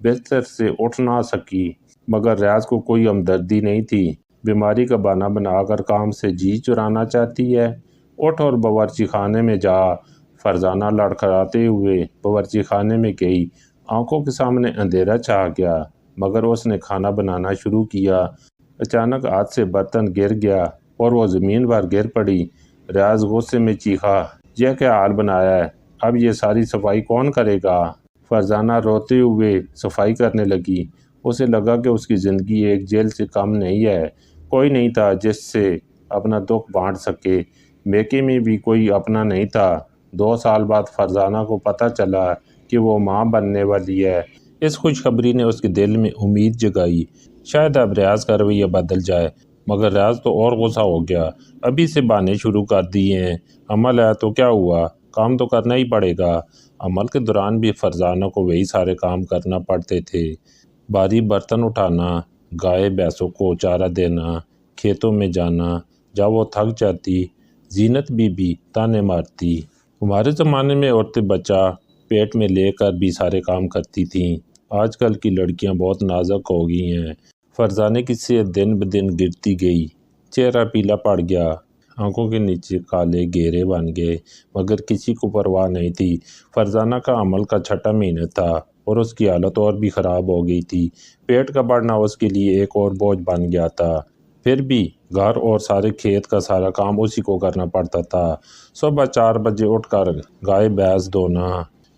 بستر سے اٹھ نہ سکی، مگر ریاض کو کوئی ہمدردی نہیں تھی۔ بیماری کا بہانہ بنا کر کام سے جی چرانا چاہتی ہے۔ اٹھ اور باورچی خانے میں جا۔ فرزانہ لڑکھڑاتے ہوئے باورچی خانے میں گئی۔ آنکھوں کے سامنے اندھیرا چھا گیا، مگر اس نے کھانا بنانا شروع کیا۔ اچانک ہاتھ سے برتن گر گیا اور وہ زمین پر گر پڑی۔ ریاض غصے میں چیخا، یہ کیا حال بنایا ہے؟ اب یہ ساری صفائی کون کرے گا؟ فرزانہ روتے ہوئے صفائی کرنے لگی۔ اسے لگا کہ اس کی زندگی ایک جیل سے کم نہیں ہے۔ کوئی نہیں تھا جس سے اپنا دکھ بانٹ سکے۔ میکے میں بھی کوئی اپنا نہیں تھا۔ 2 سال بعد فرزانہ کو پتہ چلا کہ وہ ماں بننے والی ہے۔ اس خوشخبری نے اس کے دل میں امید جگائی، شاید اب ریاض کا رویہ بدل جائے۔ مگر ریاض تو اور غصہ ہو گیا۔ ابھی سے بہانے شروع کر دیے ہیں۔ عمل ہے تو کیا ہوا، کام تو کرنا ہی پڑے گا۔ عمل کے دوران بھی فرزانہ کو وہی سارے کام کرنا پڑتے تھے، بھاری برتن اٹھانا، گائے بھینسوں کو چارہ دینا، کھیتوں میں جانا۔ جب وہ تھک جاتی، زینت بی بی تانے مارتی۔ ہمارے زمانے میں عورتیں بچہ پیٹ میں لے کر بھی سارے کام کرتی تھیں۔ آج کل کی لڑکیاں بہت نازک ہو گئی ہیں۔ فرزانہ کی صحت دن بدن گرتی گئی، چہرہ پیلا پڑ گیا، آنکھوں کے نیچے کالے گھیرے بن گئے، مگر کسی کو پرواہ نہیں تھی۔ فرزانہ کا عمل کا 6واں مہینہ تھا اور اس کی حالت اور بھی خراب ہو گئی تھی۔ پیٹ کا بڑھنا اس کے لیے ایک اور بوجھ بن گیا تھا۔ پھر بھی گھر اور سارے کھیت کا سارا کام اسی کو کرنا پڑتا تھا۔ صبح 4 بجے اٹھ کر گائے بھینس دھونا،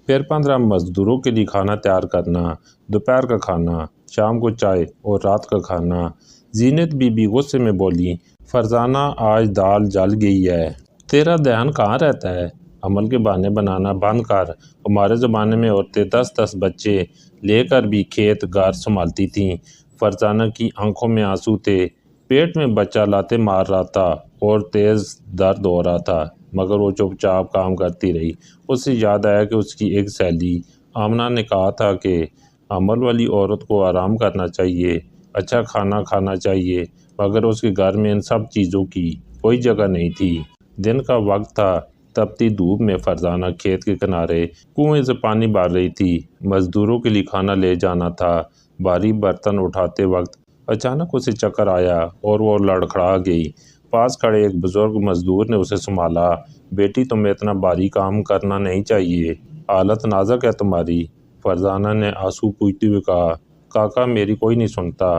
پھر 15 مزدوروں کے لیے کھانا تیار کرنا، دوپہر کا کھانا، شام کو چائے اور رات کا کھانا۔ زینت بی بی غصے میں بولی، فرزانہ آج دال جل گئی ہے، تیرا دھیان کہاں رہتا ہے؟ عمل کے بہانے بنانا بند کر۔ ہمارے زمانے میں عورتیں 10 بچے لے کر بھی کھیت گھر سنبھالتی تھیں۔ فرزانہ کی آنکھوں میں آنسو تھے۔ پیٹ میں بچہ لاتے مار رہا تھا اور تیز درد ہو رہا تھا، مگر وہ چپ چاپ کام کرتی رہی۔ اس سے یاد آیا کہ اس کی ایک سہیلی آمنہ نے کہا تھا کہ عمل والی عورت کو آرام کرنا چاہیے، اچھا کھانا کھانا چاہیے، مگر اس کے گھر میں ان سب چیزوں کی کوئی جگہ نہیں تھی۔ دن کا وقت تھا۔ تپتی دھوپ میں فرزانہ کھیت کے کنارے کنویں سے پانی بھر رہی تھی۔ مزدوروں کے لیے کھانا لے جانا تھا۔ بھاری برتن اٹھاتے وقت اچانک اسے چکر آیا اور وہ لڑکھڑا گئی۔ پاس کھڑے ایک بزرگ مزدور نے اسے سنبھالا۔ بیٹی تمہیں اتنا بھاری کام کرنا نہیں چاہیے، حالت نازک ہے تمہاری۔ فرزانہ نے آنسو پوچھتے ہوئے کہا، کاکا میری کوئی نہیں سنتا۔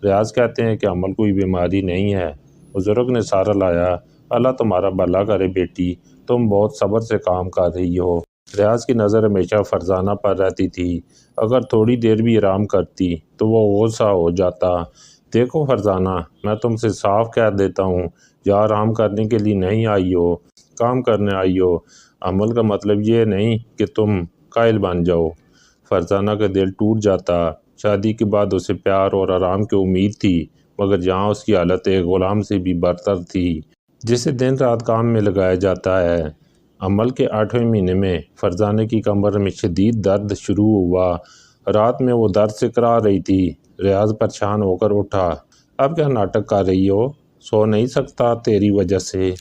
ریاض کہتے ہیں کہ عمل کوئی بیماری نہیں ہے۔ بزرگ نے سہارا لایا، اللہ تمہارا بھلا کرے بیٹی، تم بہت صبر سے کام کر رہی ہو۔ ریاض کی نظر ہمیشہ فرزانہ پر رہتی تھی۔ اگر تھوڑی دیر بھی آرام کرتی تو وہ غصہ ہو جاتا۔ دیکھو فرزانہ، میں تم سے صاف کہہ دیتا ہوں، یا آرام کرنے کے لیے نہیں آئی ہو، کام کرنے آئی ہو۔ عمل کا مطلب یہ نہیں کہ تم قائل بن جاؤ۔ فرزانہ کا دل ٹوٹ جاتا۔ شادی کے بعد اسے پیار اور آرام کی امید تھی، مگر یہاں اس کی حالت ایک غلام سے بھی برتر تھی، جسے دن رات کام میں لگایا جاتا ہے۔ عمل کے 8ویں مہینے میں فرزانہ کی کمر میں شدید درد شروع ہوا۔ رات میں وہ درد سے کرا رہی تھی۔ ریاض پریشان ہو کر اٹھا، اب کیا ناٹک کر رہی ہو؟ سو نہیں سکتا تیری وجہ سے،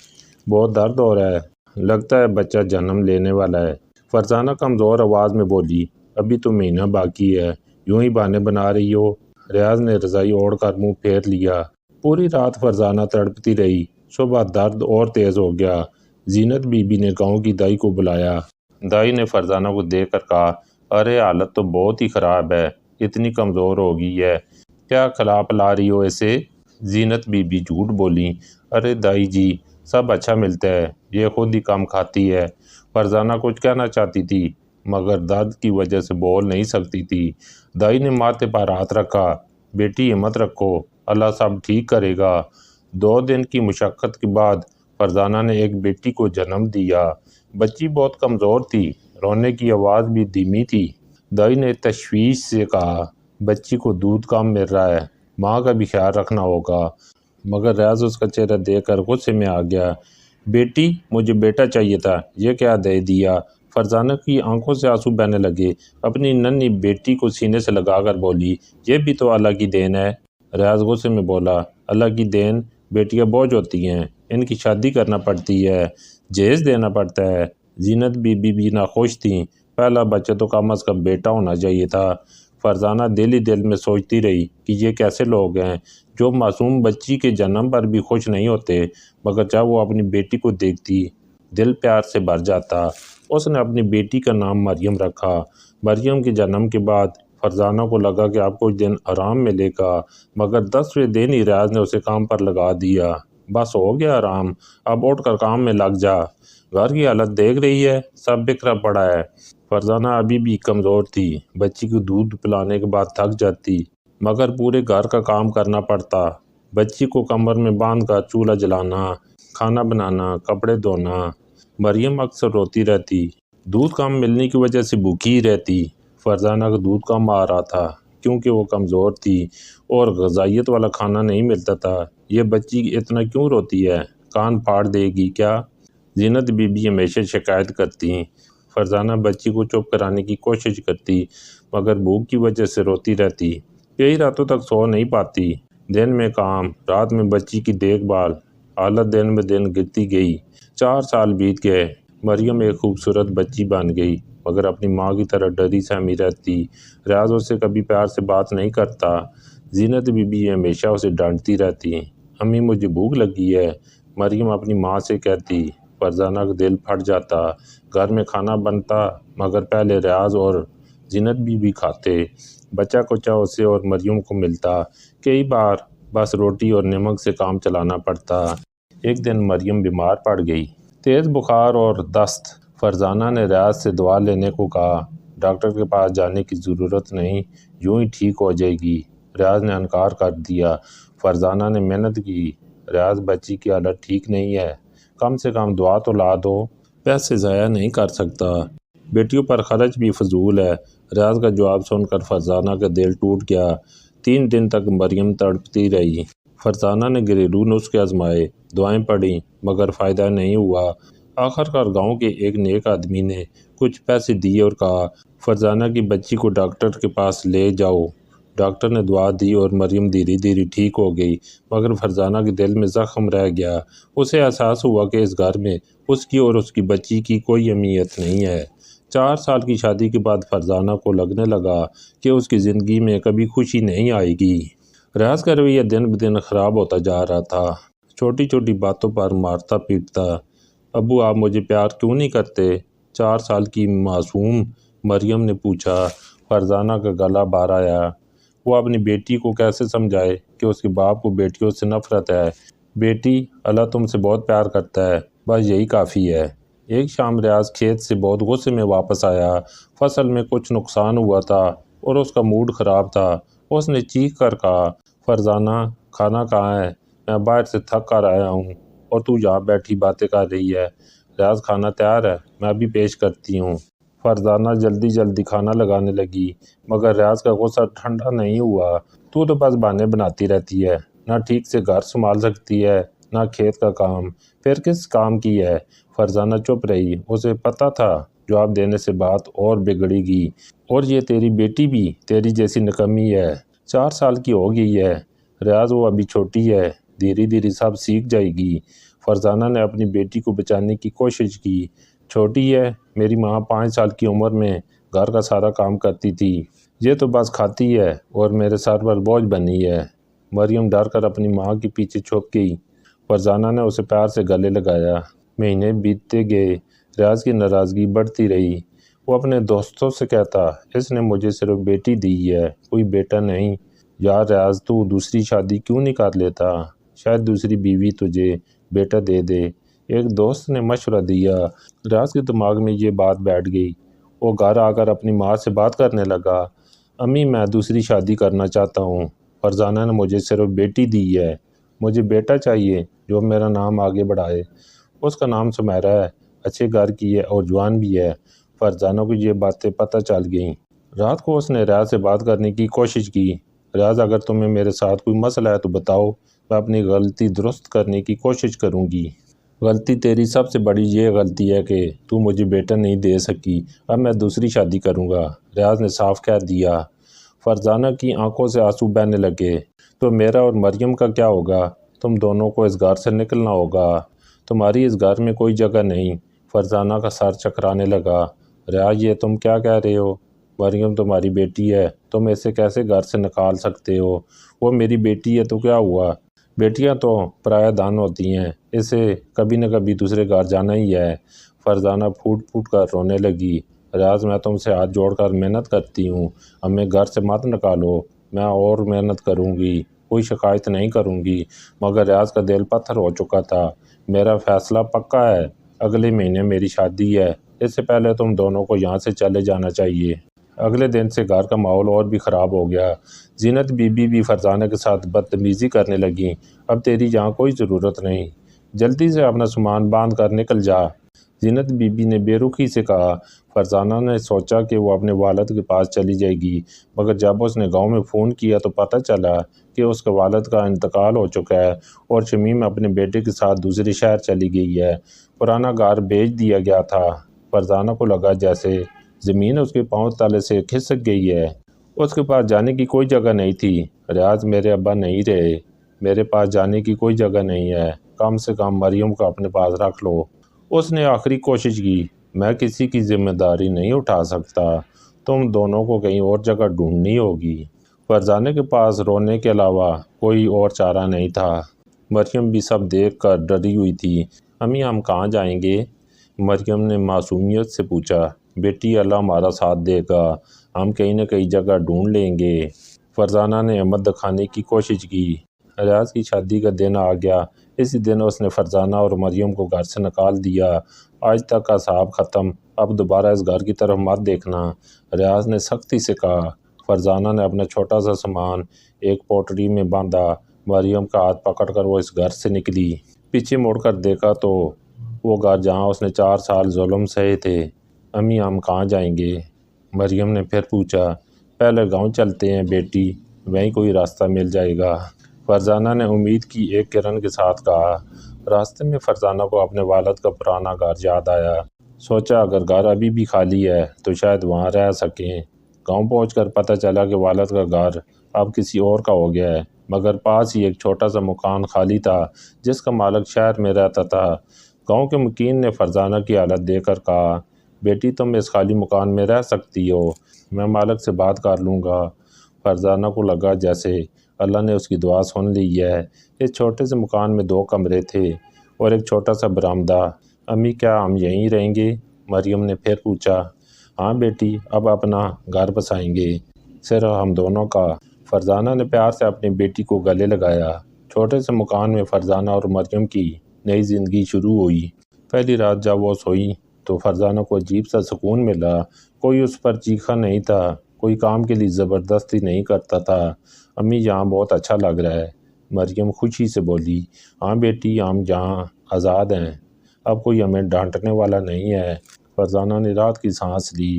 بہت درد ہو رہا ہے، لگتا ہے بچہ جنم لینے والا ہے۔ فرزانہ کمزور آواز میں بولی، ابھی تو مہینہ باقی ہے، یوں ہی بہانے بنا رہی ہو۔ ریاض نے رضائی اوڑھ کر منہ پھیر لیا۔ پوری رات فرزانہ تڑپتی رہی۔ صبح درد اور تیز ہو گیا۔ زینت بی بی نے گاؤں کی دائی کو بلایا۔ دائی نے فرزانہ کو دیکھ کر کہا، ارے حالت تو بہت ہی خراب ہے، اتنی کمزور ہو گئی ہے، کیا کھلا پلا رہی ہو اسے؟ زینت بی بی جھوٹ بولی، ارے دائی جی، سب اچھا ملتا ہے، یہ خود ہی کم کھاتی ہے۔ فرزانہ کچھ کہنا چاہتی تھی، مگر درد کی وجہ سے بول نہیں سکتی تھی۔ دائی نے ماتھے پر ہاتھ رکھا، بیٹی ہمت رکھو، اللہ سب ٹھیک کرے گا۔ 2 دن کی مشقت کے بعد فرزانہ نے ایک بیٹی کو جنم دیا۔ بچی بہت کمزور تھی، رونے کی آواز بھی دھیمی تھی۔ دائی نے تشویش سے کہا، بچی کو دودھ کم مل رہا ہے، ماں کا بھی خیال رکھنا ہوگا۔ مگر ریاض اس کا چہرہ دیکھ کر غصے میں آ گیا، بیٹی مجھے بیٹا چاہیے تھا، یہ کیا دے دیا؟ فرزانہ کی آنکھوں سے آنسو بہنے لگے۔ اپنی ننھی بیٹی کو سینے سے لگا کر بولی، یہ بھی تو اللہ کی دین ہے۔ ریاض غصے میں بولا، اللہ کی دین؟ بیٹیاں بوجھ ہوتی ہیں، ان کی شادی کرنا پڑتی ہے، جہیز دینا پڑتا ہے۔ زینت بی بی ناخوش تھیں، پہلا بچہ تو کم از کم بیٹا ہونا چاہیے تھا۔ فرزانہ دل ہی دل میں سوچتی رہی کہ یہ کیسے لوگ ہیں جو معصوم بچی کے جنم پر بھی خوش نہیں ہوتے، مگر جب وہ اپنی بیٹی کو دیکھتی دل پیار سے بھر جاتا۔ اس نے اپنی بیٹی کا نام مریم رکھا۔ مریم کے جنم کے بعد فرزانہ کو لگا کہ اب کچھ دن آرام ملے گا، مگر 10ویں دن ہی ریاض نے اسے کام پر لگا دیا۔ بس ہو گیا آرام، اب اٹھ کر کام میں لگ جا، گھر کی حالت دیکھ رہی ہے، سب بکھرا پڑا ہے۔ فرزانہ ابھی بھی کمزور تھی، بچی کو دودھ پلانے کے بعد تھک جاتی، مگر پورے گھر کا کام کرنا پڑتا۔ بچی کو کمر میں باندھ کر چولہا جلانا، کھانا بنانا، کپڑے دھونا۔ مریم اکثر روتی رہتی، دودھ کم ملنے کی وجہ سے بھوکی ہی رہتی۔ فرزانہ کا دودھ کم آ رہا تھا کیونکہ وہ کمزور تھی اور غذائیت والا کھانا نہیں ملتا تھا۔ یہ بچی اتنا کیوں روتی ہے، کان پھاڑ دے گی کیا؟ زینت بی بی ہمیشہ شکایت کرتی۔ فرزانہ بچی کو چپ کرانے کی کوشش کرتی، مگر بھوک کی وجہ سے روتی رہتی۔ کئی راتوں تک سو نہیں پاتی، دن میں کام، رات میں بچی کی دیکھ بھال، حالت دن بہ دن گرتی گئی۔ 4 سال بیت گئے، مریم ایک خوبصورت بچی بن گئی، مگر اپنی ماں کی طرح ڈری سہمی رہتی۔ ریاض اسے کبھی پیار سے بات نہیں کرتا۔ زینت بی بی ہمیشہ اسے ڈانٹتی رہتی۔ امی مجھے بھوک لگی ہے، مریم اپنی ماں سے کہتی۔ فرزانہ کا دل پھٹ جاتا۔ گھر میں کھانا بنتا، مگر پہلے ریاض اور زینت بی بی کھاتے، بچا کچا اسے اور مریم کو ملتا۔ کئی بار بس روٹی اور نمک سے کام چلانا پڑتا۔ ایک دن مریم بیمار پڑ گئی، تیز بخار اور دست۔ فرزانہ نے ریاض سے دوا لینے کو کہا، ڈاکٹر کے پاس جانے کی ضرورت نہیں، یوں ہی ٹھیک ہو جائے گی۔ ریاض نے انکار کر دیا۔ فرزانہ نے محنت کی، ریاض بچی کی حالت ٹھیک نہیں ہے، کم سے کم دعا تو لا دو، پیسے ضائع نہیں کر سکتا، بیٹیوں پر خرچ بھی فضول ہے۔ ریاض کا جواب سن کر فرزانہ کا دل ٹوٹ گیا۔ 3 دن تک مریم تڑپتی رہی۔ فرزانہ نے گھریلو نسخے آزمائے، دعائیں پڑھیں، مگر فائدہ نہیں ہوا۔ آخرکار گاؤں کے ایک نیک آدمی نے کچھ پیسے دیے اور کہا، فرزانہ کی بچی کو ڈاکٹر کے پاس لے جاؤ۔ ڈاکٹر نے دعا دی اور مریم دھیرے دھیرے ٹھیک ہو گئی، مگر فرزانہ کے دل میں زخم رہ گیا۔ اسے احساس ہوا کہ اس گھر میں اس کی اور اس کی بچی کی کوئی اہمیت نہیں ہے۔ 4 سال کی شادی کے بعد فرزانہ کو لگنے لگا کہ اس کی زندگی میں کبھی خوشی نہیں آئے گی۔ ریاض کا رویہ دن بدن خراب ہوتا جا رہا تھا، چھوٹی چھوٹی باتوں پر مارتا پیٹتا۔ ابو آپ مجھے پیار کیوں نہیں کرتے؟ 4 سال کی معصوم مریم نے پوچھا۔ فرزانہ کا گلا بھر آیا۔ وہ اپنی بیٹی کو کیسے سمجھائے کہ اس کے باپ کو بیٹیوں سے نفرت ہے؟ بیٹی، اللہ تم سے بہت پیار کرتا ہے، بس یہی کافی ہے۔ ایک شام ریاض کھیت سے بہت غصے میں واپس آیا۔ فصل میں کچھ نقصان ہوا تھا اور اس کا موڈ خراب تھا۔ اس نے چیخ کر کہا، فرزانہ کھانا کہاں ہے؟ میں باہر سے تھک کر آیا ہوں اور تو یہاں بیٹھی باتیں کر رہی ہے۔ ریاض کھانا تیار ہے، میں ابھی پیش کرتی ہوں۔ فرزانہ جلدی جلدی کھانا لگانے لگی، مگر ریاض کا غصہ ٹھنڈا نہیں ہوا۔ تو بس بہانے بناتی رہتی ہے، نہ ٹھیک سے گھر سنبھال سکتی ہے، نہ کھیت کا کام، پھر کس کام کی ہے؟ فرزانہ چپ رہی۔ اسے پتہ تھا جواب دینے سے بات اور بگڑے گی، اور یہ تیری بیٹی بھی تیری جیسی نکمی ہے، 4 سال کی ہو گئی ہے۔ ریاض وہ ابھی چھوٹی ہے، دھیرے دھیرے سب سیکھ جائے گی۔ فرزانہ نے اپنی بیٹی کو بچانے کی کوشش کی۔ چھوٹی ہے، میری ماں 5 سال کی عمر میں گھر کا سارا کام کرتی تھی، یہ تو بس کھاتی ہے اور میرے سر پر بوجھ بنی ہے۔ مریم ڈر کر اپنی ماں کے پیچھے چھپ گئی۔ فرزانہ نے اسے پیار سے گلے لگایا۔ مہینے بیتتے گئے، ریاض کی ناراضگی بڑھتی رہی۔ وہ اپنے دوستوں سے کہتا، اس نے مجھے صرف بیٹی دی ہے، کوئی بیٹا نہیں۔ یار ریاض، تو دوسری شادی کیوں نہیں کر لیتا؟ شاید دوسری بیوی تجھے بیٹا دے دے۔ ایک دوست نے مشورہ دیا۔ ریاض کے دماغ میں یہ بات بیٹھ گئی۔ وہ گھر آ کر اپنی ماں سے بات کرنے لگا، امی میں دوسری شادی کرنا چاہتا ہوں، فرزانہ نے مجھے صرف بیٹی دی ہے، مجھے بیٹا چاہیے جو میرا نام آگے بڑھائے۔ اس کا نام سمیرہ ہے، اچھے گھر کی ہے اور جوان بھی ہے۔ فرزانہ کو یہ باتیں پتہ چل گئیں۔ رات کو اس نے ریاض سے بات کرنے کی کوشش کی۔ ریاض، اگر تمہیں میرے ساتھ کوئی مسئلہ ہے تو بتاؤ، میں اپنی غلطی درست کرنے کی کوشش کروں گی۔ غلطی تیری سب سے بڑی یہ غلطی ہے کہ تو مجھے بیٹا نہیں دے سکی، اب میں دوسری شادی کروں گا، ریاض نے صاف کہہ دیا۔ فرزانہ کی آنکھوں سے آنسو بہنے لگے۔ تو میرا اور مریم کا کیا ہوگا؟ تم دونوں کو اس گھر سے نکلنا ہوگا، تمہاری اس گھر میں کوئی جگہ نہیں۔ فرزانہ کا سر چکرانے لگا۔ ریاض، یہ تم کیا کہہ رہے ہو؟ مریم تمہاری بیٹی ہے، تم اسے کیسے گھر سے نکال سکتے ہو؟ وہ میری بیٹی ہے تو کیا ہوا؟ بیٹیاں تو پرایا دان ہوتی ہیں، اسے کبھی نہ کبھی دوسرے گھر جانا ہی ہے۔ فرزانہ پھوٹ پھوٹ کر رونے لگی۔ ریاض، میں تم سے ہاتھ جوڑ کر محنت کرتی ہوں، ہمیں گھر سے مت نکالو، میں اور محنت کروں گی، کوئی شکایت نہیں کروں گی۔ مگر ریاض کا دل پتھر ہو چکا تھا۔ میرا فیصلہ پکا ہے، اگلے مہینے میری شادی ہے، اس سے پہلے تم دونوں کو یہاں سے چلے جانا چاہیے۔ اگلے دن سے گھر کا ماحول اور بھی خراب ہو گیا۔ زینت بی بی بھی فرزانہ کے ساتھ بدتمیزی کرنے لگیں۔ اب تیری یہاں کوئی ضرورت نہیں، جلدی سے اپنا سامان باندھ کر نکل جا، زینت بی بی نے بے رخی سے کہا۔ فرزانہ نے سوچا کہ وہ اپنے والد کے پاس چلی جائے گی، مگر جب اس نے گاؤں میں فون کیا تو پتہ چلا کہ اس کے والد کا انتقال ہو چکا ہے اور شمیم اپنے بیٹے کے ساتھ دوسرے شہر چلی گئی ہے۔ پرانا گھر بیچ دیا گیا تھا۔ فرزانہ کو لگا جیسے زمین اس کے پاؤں تلے سے کھسک گئی ہے۔ اس کے پاس جانے کی کوئی جگہ نہیں تھی۔ ریاض، میرے ابا نہیں رہے، میرے پاس جانے کی کوئی جگہ نہیں ہے، کم سے کم مریم کو اپنے پاس رکھ لو۔ اس نے آخری کوشش کی۔ میں کسی کی ذمہ داری نہیں اٹھا سکتا، تم دونوں کو کہیں اور جگہ ڈھونڈنی ہوگی۔ فرزانہ کے پاس رونے کے علاوہ کوئی اور چارہ نہیں تھا۔ مریم بھی سب دیکھ کر ڈری ہوئی تھی۔ امی، ہم کہاں جائیں گے؟ مریم نے معصومیت سے پوچھا۔ بیٹی، اللہ ہمارا ساتھ دے گا، ہم کہیں نہ کہیں جگہ ڈھونڈ لیں گے۔ فرزانہ نے ہمت دکھانے کی کوشش کی۔ ریاض کی شادی کا دن آ گیا۔ اسی دن اس نے فرزانہ اور مریم کو گھر سے نکال دیا۔ آج تک کا حساب ختم، اب دوبارہ اس گھر کی طرف مت دیکھنا، ریاض نے سختی سے کہا۔ فرزانہ نے اپنا چھوٹا سا سامان ایک پوٹلی میں باندھا۔ مریم کا ہاتھ پکڑ کر وہ اس گھر سے نکلی۔ پیچھے مڑ کر دیکھا تو وہ گھر جہاں اس نے 4 سال ظلم سہے تھے۔ امی، ہم کہاں جائیں گے؟ مریم نے پھر پوچھا۔ پہلے گاؤں چلتے ہیں بیٹی، وہیں کوئی راستہ مل جائے گا، فرزانہ نے امید کی ایک کرن کے ساتھ کہا۔ راستے میں فرزانہ کو اپنے والد کا پرانا گھر یاد آیا۔ سوچا اگر گھر ابھی بھی خالی ہے تو شاید وہاں رہ سکیں۔ گاؤں پہنچ کر پتہ چلا کہ والد کا گھر اب کسی اور کا ہو گیا ہے، مگر پاس ہی ایک چھوٹا سا مکان خالی تھا جس کا مالک شہر میں رہتا تھا۔ گاؤں کے مکین نے فرزانہ کی حالت دیکھ کر کہا، بیٹی تم اس خالی مکان میں رہ سکتی ہو، میں مالک سے بات کر لوں گا۔ فرزانہ کو لگا جیسے اللہ نے اس کی دعا سن لی ہے۔ اس چھوٹے سے مکان میں 2 کمرے تھے اور ایک چھوٹا سا برآمدہ۔ امی، کیا ہم یہیں رہیں گے؟ مریم نے پھر پوچھا۔ ہاں بیٹی، اب اپنا گھر بسائیں گے، صرف ہم دونوں کا۔ فرزانہ نے پیار سے اپنی بیٹی کو گلے لگایا۔ چھوٹے سے مکان میں فرزانہ اور مریم کی نئی زندگی شروع ہوئی۔ پہلی رات جب وہ سوئی تو فرزانہ کو عجیب سا سکون ملا۔ کوئی اس پر چیخا نہیں تھا، کوئی کام کے لیے زبردستی نہیں کرتا تھا۔ امی، یہاں بہت اچھا لگ رہا ہے، مریم خوشی سے بولی۔ ہاں بیٹی، ہم یہاں آزاد ہیں، اب کوئی ہمیں ڈانٹنے والا نہیں ہے۔ فرزانہ نے رات کی سانس لی،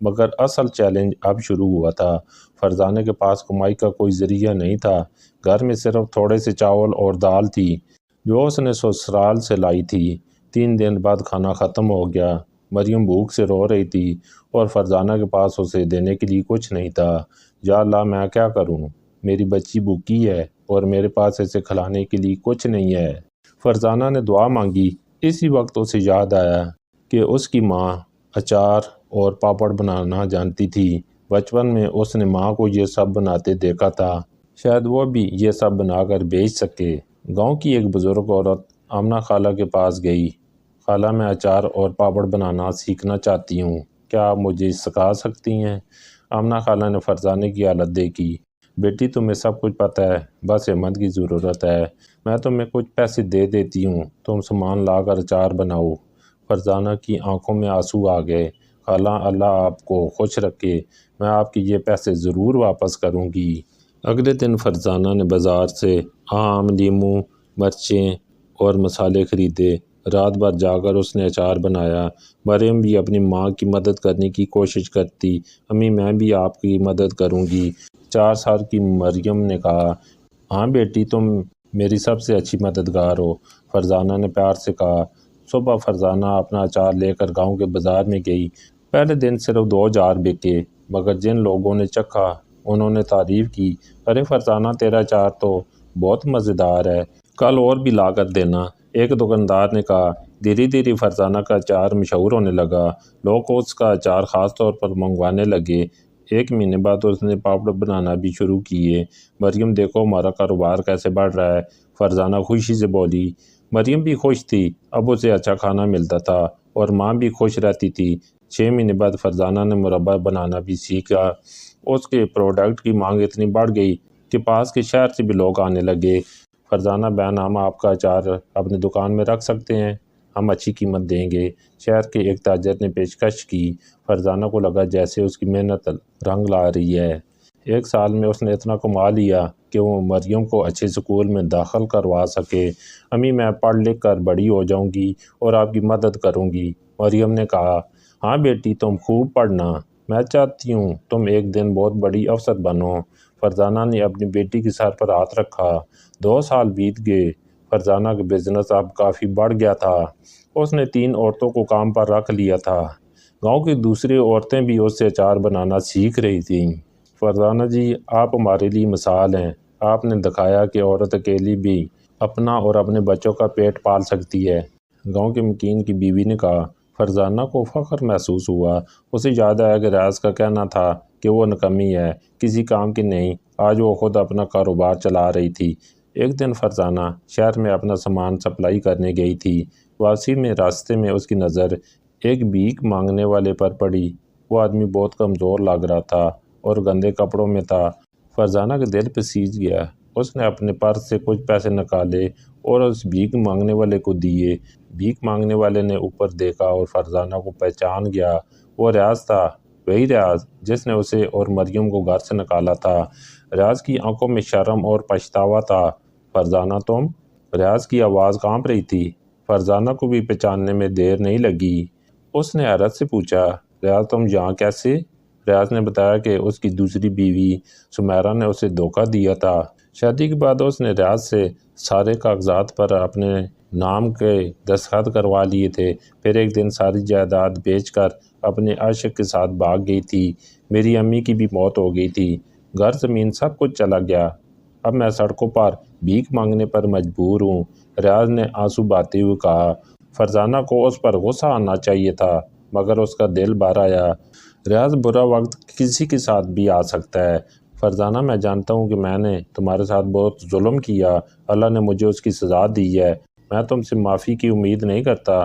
مگر اصل چیلنج اب شروع ہوا تھا۔ فرزانہ کے پاس کمائی کا کوئی ذریعہ نہیں تھا۔ گھر میں صرف تھوڑے سے چاول اور دال تھی جو اس نے سسرال سے لائی تھی۔ 3 دن بعد کھانا ختم ہو گیا۔ مریم بھوک سے رو رہی تھی اور فرزانہ کے پاس اسے دینے کے لیے کچھ نہیں تھا۔ یا اللہ، میں کیا کروں، میری بچی بھوکی ہے اور میرے پاس اسے کھلانے کے لیے کچھ نہیں ہے۔ فرزانہ نے دعا مانگی۔ اسی وقت اسے یاد آیا کہ اس کی ماں اچار اور پاپڑ بنانا جانتی تھی۔ بچپن میں اس نے ماں کو یہ سب بناتے دیکھا تھا، شاید وہ بھی یہ سب بنا کر بیچ سکے۔ گاؤں کی ایک بزرگ عورت آمنہ خالہ کے پاس گئی۔ خالہ، میں اچار اور پاپڑ بنانا سیکھنا چاہتی ہوں، کیا آپ مجھے سکھا سکتی ہیں؟ آمنہ خالہ نے فرزانہ کی حالت دیکھی۔ بیٹی، تمہیں سب کچھ پتہ ہے، بس ہمت کی ضرورت ہے، میں تمہیں کچھ پیسے دے دیتی ہوں، تم سامان لا کر اچار بناؤ۔ فرزانہ کی آنکھوں میں آنسو آ گئے۔ خالہ، اللہ آپ کو خوش رکھے، میں آپ کے یہ پیسے ضرور واپس کروں گی۔ اگلے دن فرزانہ نے بازار سے آم، لیموں، مرچیں اور مسالے خریدے۔ رات بھر جا کر اس نے اچار بنایا۔ مریم بھی اپنی ماں کی مدد کرنے کی کوشش کرتی۔ امی، میں بھی آپ کی مدد کروں گی، 4 سال کی مریم نے کہا۔ ہاں بیٹی، تم میری سب سے اچھی مددگار ہو، فرزانہ نے پیار سے کہا۔ صبح فرزانہ اپنا اچار لے کر گاؤں کے بازار میں گئی۔ پہلے دن صرف 2 اچار بکے، مگر جن لوگوں نے چکھا انہوں نے تعریف کی۔ ارے فرزانہ، تیرا اچار تو بہت مزیدار ہے، کل اور بھی لا کر دینا، ایک دکاندار نے کہا۔ دھیرے دھیرے فرزانہ کا اچار مشہور ہونے لگا۔ لوگ اس کا اچار خاص طور پر منگوانے لگے۔ ایک مہینے بعد اس نے پاپڑ بنانا بھی شروع کیے۔ مریم دیکھو ہمارا کاروبار کیسے بڑھ رہا ہے، فرزانہ خوشی سے بولی۔ مریم بھی خوش تھی، اب اسے اچھا کھانا ملتا تھا اور ماں بھی خوش رہتی تھی۔ 6 مہینے بعد فرزانہ نے مربع بنانا بھی سیکھا۔ اس کے پروڈکٹ کی مانگ اتنی بڑھ گئی کہ پاس کے شہر سے بھی لوگ آنے لگے۔ فرزانہ بہن، ہم آپ کا اچار اپنی دکان میں رکھ سکتے ہیں، ہم اچھی قیمت دیں گے، شہر کے ایک تاجر نے پیشکش کی۔ فرزانہ کو لگا جیسے اس کی محنت رنگ لا رہی ہے۔ 1 سال میں اس نے اتنا کما لیا کہ وہ مریم کو اچھے اسکول میں داخل کروا سکے۔ امی، میں پڑھ لکھ کر بڑی ہو جاؤں گی اور آپ کی مدد کروں گی۔ مریم نے کہا، ہاں بیٹی، تم خوب پڑھنا، میں چاہتی ہوں تم ایک دن بہت بڑی افسر بنو۔ فرزانہ نے اپنی بیٹی کے سر پر ہاتھ رکھا۔ 2 سال بیت گئے۔ فرزانہ کا بزنس اب کافی بڑھ گیا تھا۔ اس نے 3 عورتوں کو کام پر رکھ لیا تھا۔ گاؤں کی دوسری عورتیں بھی اس سے اچار بنانا سیکھ رہی تھیں۔ فرزانہ جی، آپ ہمارے لیے مثال ہیں۔ آپ نے دکھایا کہ عورت اکیلی بھی اپنا اور اپنے بچوں کا پیٹ پال سکتی ہے۔ گاؤں کے مکین کی بیوی نے کہا۔ فرزانہ کو فخر محسوس ہوا۔ اسے یاد آیا کہ ریاض کا کہنا تھا کہ وہ نکمی ہے، کسی کام کی نہیں۔ آج وہ خود اپنا کاروبار چلا رہی تھی۔ ایک دن فرزانہ شہر میں اپنا سامان سپلائی کرنے گئی تھی۔ واپسی میں راستے میں اس کی نظر ایک بھیک مانگنے والے پر پڑی۔ وہ آدمی بہت کمزور لگ رہا تھا اور گندے کپڑوں میں تھا۔ فرزانہ کا دل پسیج گیا۔ اس نے اپنے پرس سے کچھ پیسے نکالے اور اس بھیک مانگنے والے کو دیے۔ بھیک مانگنے والے نے اوپر دیکھا اور فرزانہ کو پہچان گیا۔ وہ ریاض تھا، وہی ریاض جس نے اسے اور مریم کو گھر سے نکالا تھا۔ ریاض کی آنکھوں میں شرم اور پچھتاوا تھا۔ فرزانہ، تم؟ ریاض کی آواز کانپ رہی تھی۔ فرزانہ کو بھی پہچاننے میں دیر نہیں لگی۔ اس نے حیرت سے پوچھا، ریاض تم یہاں کیسے؟ ریاض نے بتایا کہ اس کی دوسری بیوی سمیرہ نے اسے دھوکہ دیا تھا۔ شادی کے بعد اس نے ریاض سے سارے کاغذات پر اپنے نام کے دستخط کروا لیے تھے، پھر ایک دن ساری جائیداد بیچ کر اپنے عاشق کے ساتھ بھاگ گئی تھی۔ میری امی کی بھی موت ہو گئی تھی، گھر زمین سب کچھ چلا گیا، اب میں سڑکوں پر بھیک مانگنے پر مجبور ہوں، ریاض نے آنسو بہاتے ہوئے کہا۔ فرزانہ کو اس پر غصہ آنا چاہیے تھا، مگر اس کا دل بھر آیا۔ ریاض، برا وقت کسی کے ساتھ بھی آ سکتا ہے۔ فرزانہ، میں جانتا ہوں کہ میں نے تمہارے ساتھ بہت ظلم کیا، اللہ نے مجھے اس کی سزا دی ہے، میں تم سے معافی کی امید نہیں کرتا،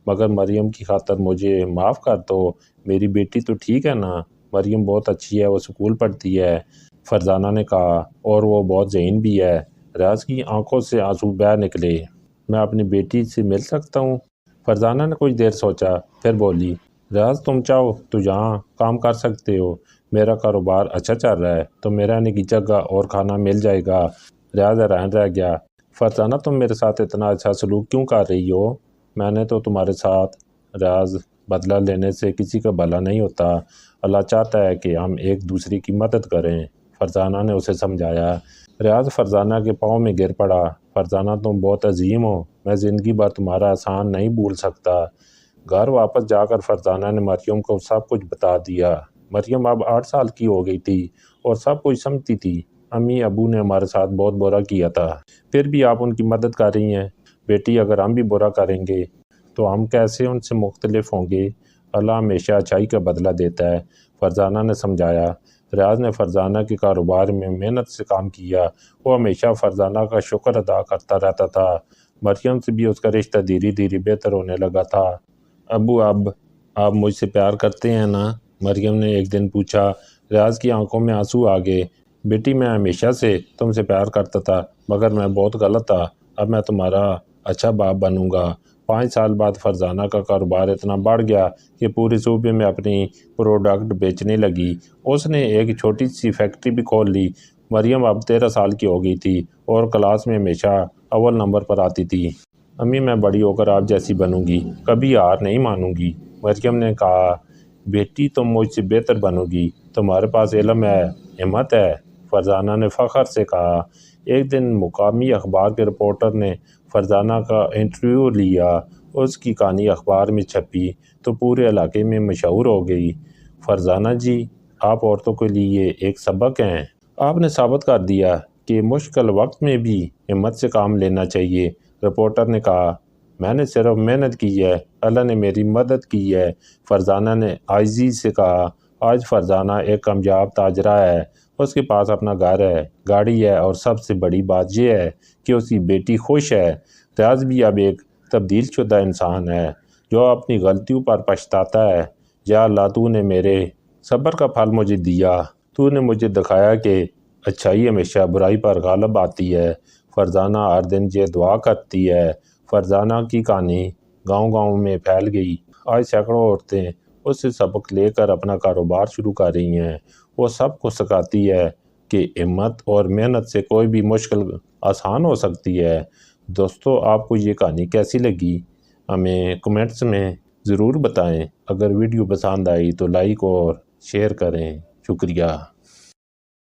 مگر مریم کی خاطر مجھے معاف کر دو۔ میری بیٹی تو ٹھیک ہے نا؟ مریم بہت اچھی ہے، وہ اسکول پڑھتی ہے، فرزانہ نے کہا، اور وہ بہت ذہین بھی ہے۔ ریاض کی آنکھوں سے آنسو بہہ نکلے۔ میں اپنی بیٹی سے مل سکتا ہوں؟ فرزانہ نے کچھ دیر سوچا، پھر بولی، ریاض تم چاہو تو یہاں کام کر سکتے ہو، میرا کاروبار اچھا چل رہا ہے، تمہیں رہنے کی جگہ اور کھانا مل جائے گا۔ ریاض حیران رہ گیا۔ فرزانہ، تم میرے ساتھ اتنا اچھا سلوک کیوں کر رہی ہو؟ میں نے تو تمہارے ساتھ۔ ریاض، بدلہ لینے سے کسی کا بھلا نہیں ہوتا، اللہ چاہتا ہے کہ ہم ایک دوسرے کی مدد کریں، فرزانہ نے اسے سمجھایا۔ ریاض فرزانہ کے پاؤں میں گر پڑا۔ فرزانہ، تم بہت عظیم ہو، میں زندگی بھر تمہارا احسان نہیں بھول سکتا۔ گھر واپس جا کر فرزانہ نے مریم کو سب کچھ بتا دیا۔ مریم اب 8 سال کی ہو گئی تھی اور سب کچھ سمجھتی تھی۔ امی ابو نے ہمارے ساتھ بہت برا کیا تھا، پھر بھی آپ ان کی مدد کر رہی ہیں۔ بیٹی، اگر ہم بھی برا کریں گے تو ہم کیسے ان سے مختلف ہوں گے؟ اللہ ہمیشہ اچھائی کا بدلہ دیتا ہے، فرزانہ نے سمجھایا۔ ریاض نے فرزانہ کے کاروبار میں محنت سے کام کیا۔ وہ ہمیشہ فرزانہ کا شکر ادا کرتا رہتا تھا۔ مریم سے بھی اس کا رشتہ دھیرے دھیرے بہتر ہونے لگا تھا۔ ابو، اب آپ مجھ سے پیار کرتے ہیں نا؟ مریم نے ایک دن پوچھا۔ ریاض کی آنکھوں میں آنسو آ گئے۔ بیٹی، میں ہمیشہ سے تم سے پیار کرتا تھا، مگر میں بہت غلط تھا، اب میں تمہارا اچھا باپ بنوں گا۔ 5 سال بعد فرزانہ کا کاروبار اتنا بڑھ گیا کہ پورے صوبے میں اپنی پروڈکٹ بیچنے لگی۔ اس نے ایک چھوٹی سی فیکٹری بھی کھول لی۔ مریم اب 13 سال کی ہو گئی تھی اور کلاس میں ہمیشہ اول نمبر پر آتی تھی۔ امی، میں بڑی ہو کر آپ جیسی بنوں گی، کبھی ہار نہیں مانوں گی، مریم نے کہا۔ بیٹی، تم مجھ سے بہتر بنو گی، تمہارے پاس علم ہے، ہمت ہے، فرزانہ نے فخر سے کہا۔ ایک دن مقامی اخبار کے رپورٹر نے فرزانہ کا انٹرویو لیا۔ اس کی کہانی اخبار میں چھپی تو پورے علاقے میں مشہور ہو گئی۔ فرزانہ جی، آپ عورتوں کے لیے ایک سبق ہیں، آپ نے ثابت کر دیا کہ مشکل وقت میں بھی ہمت سے کام لینا چاہیے، رپورٹر نے کہا۔ میں نے صرف محنت کی ہے، اللہ نے میری مدد کی ہے۔ فرزانہ نے عاجزی سے کہا۔ آج فرزانہ ایک کامیاب تاجرہ ہے، اس کے پاس اپنا گھر ہے، گاڑی ہے، اور سب سے بڑی بات یہ ہے کہ اس کی بیٹی خوش ہے۔ ریاض بھی اب ایک تبدیل شدہ انسان ہے جو اپنی غلطیوں پر پچھتاتا ہے۔ یا اللہ، تو نے میرے صبر کا پھل مجھے دیا، تو نے مجھے دکھایا کہ اچھائی ہمیشہ برائی پر غالب آتی ہے۔ فرزانہ ہر دن یہ دعا کرتی ہے۔ فرزانہ کی کہانی گاؤں گاؤں میں پھیل گئی۔ آج سینکڑوں عورتیں اس سے سبق لے کر اپنا کاروبار شروع کر رہی ہیں۔ وہ سب کو سکھاتی ہے کہ ہمت اور محنت سے کوئی بھی مشکل آسان ہو سکتی ہے۔ دوستو، آپ کو یہ کہانی کیسی لگی؟ ہمیں کمنٹس میں ضرور بتائیں۔ اگر ویڈیو پسند آئی تو لائک اور شیئر کریں۔ شکریہ۔